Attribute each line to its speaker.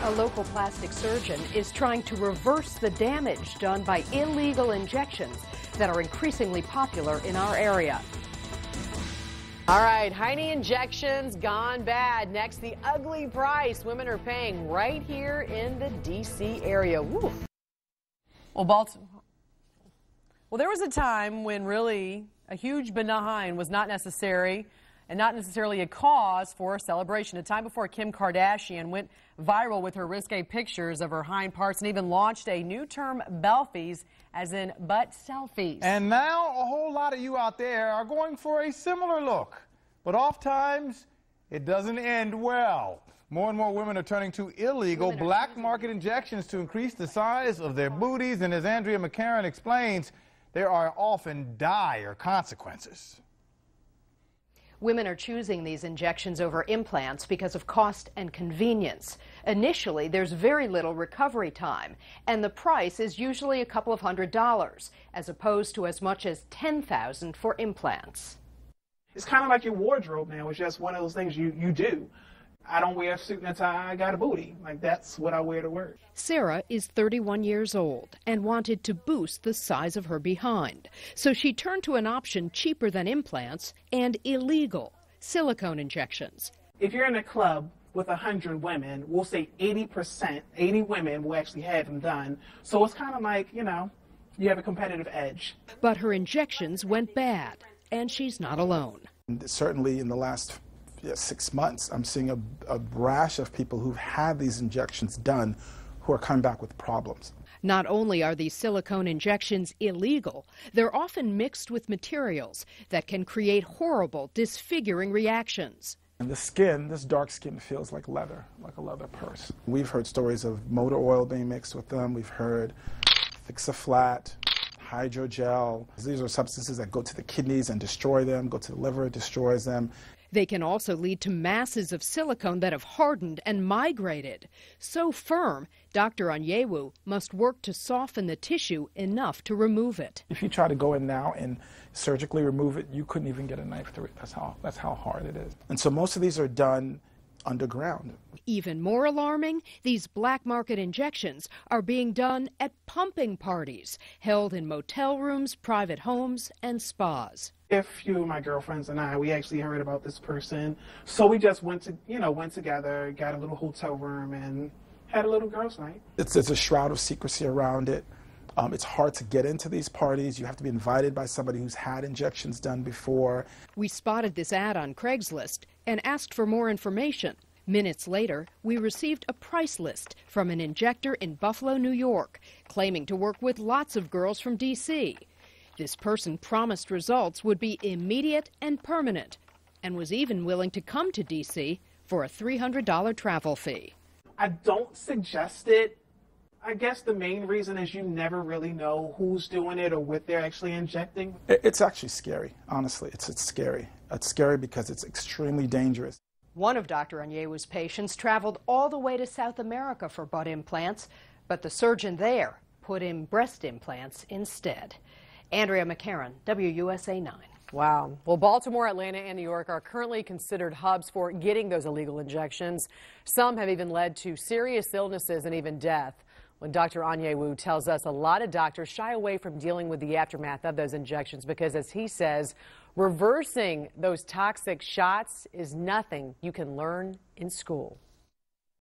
Speaker 1: A local plastic surgeon is trying to reverse the damage done by illegal injections that are increasingly popular in our area.
Speaker 2: All right, Heine injections gone bad. Next, the ugly price women are paying right here in the D.C. area. Woo.
Speaker 3: Well, there was a time when really a huge benign was not necessary and not necessarily a cause for a celebration. A time before Kim Kardashian went viral with her risque pictures of her hind parts and even launched a new term, belfies, as in butt selfies.
Speaker 4: And now a whole lot of you out there are going for a similar look. But oftentimes, it doesn't end well. More and more women are turning to illegal black market injections to increase the size of their booties. And as Andrea McCarren explains, there are often dire consequences.
Speaker 1: Women are choosing these injections over implants because of cost and convenience. Initially, there's very little recovery time, and the price is usually a couple of $100s, as opposed to as much as $10,000 for implants.
Speaker 5: It's kind of like your wardrobe now. It's just one of those things you do. I don't wear a suit and a tie, I got a booty. Like, that's what I wear to work.
Speaker 1: Sarah is 31 years old and wanted to boost the size of her behind. So she turned to an option cheaper than implants and illegal, silicone injections.
Speaker 5: If you're in a club with 100 women, we'll say 80 women will actually have them done. So it's kind of like, you know, you have a competitive edge.
Speaker 1: But her injections went bad, and she's not alone.
Speaker 6: Certainly in the last 6 months, I'm seeing a rash of people who've had these injections done who are coming back with problems.
Speaker 1: Not only are these silicone injections illegal, they're often mixed with materials that can create horrible, disfiguring reactions.
Speaker 6: And the skin, this dark skin, feels like leather, like a leather purse. We've heard stories of motor oil being mixed with them. We've heard Fix-A-Flat, hydrogel. These are substances that go to the kidneys and destroy them, go to the liver, destroys them.
Speaker 1: They can also lead to masses of silicone that have hardened and migrated. So firm, Dr. Onyewu must work to soften the tissue enough to remove it.
Speaker 6: If you try to go in now and surgically remove it, you couldn't even get a knife through it. That's how hard it is. And so most of these are done underground.
Speaker 1: Even more alarming, these black market injections are being done at pumping parties, held in motel rooms, private homes, and spas.
Speaker 5: A few of my girlfriends and I, we actually heard about this person. So we just went together, got a little hotel room, and had a little girls' night.
Speaker 6: It's a shroud of secrecy around it. It's hard to get into these parties. You have to be invited by somebody who's had injections done before.
Speaker 1: We spotted this ad on Craigslist and asked for more information. Minutes later, we received a price list from an injector in Buffalo, New York, claiming to work with lots of girls from D.C. This person promised results would be immediate and permanent, and was even willing to come to D.C. for a $300 travel fee.
Speaker 5: I don't suggest it. I guess the main reason is you never really know who's doing it or what they're actually injecting.
Speaker 6: It's actually scary, honestly. It's scary. It's scary because it's extremely dangerous.
Speaker 1: One of Dr. Onyewu's patients traveled all the way to South America for butt implants, but the surgeon there put in breast implants instead. Andrea McCarren, WUSA 9.
Speaker 2: Wow. Well, Baltimore, Atlanta, and New York are currently considered hubs for getting those illegal injections. Some have even led to serious illnesses and even death. When Dr. Onyewu tells us a lot of doctors shy away from dealing with the aftermath of those injections because, as he says, reversing those toxic shots is nothing you can learn in school.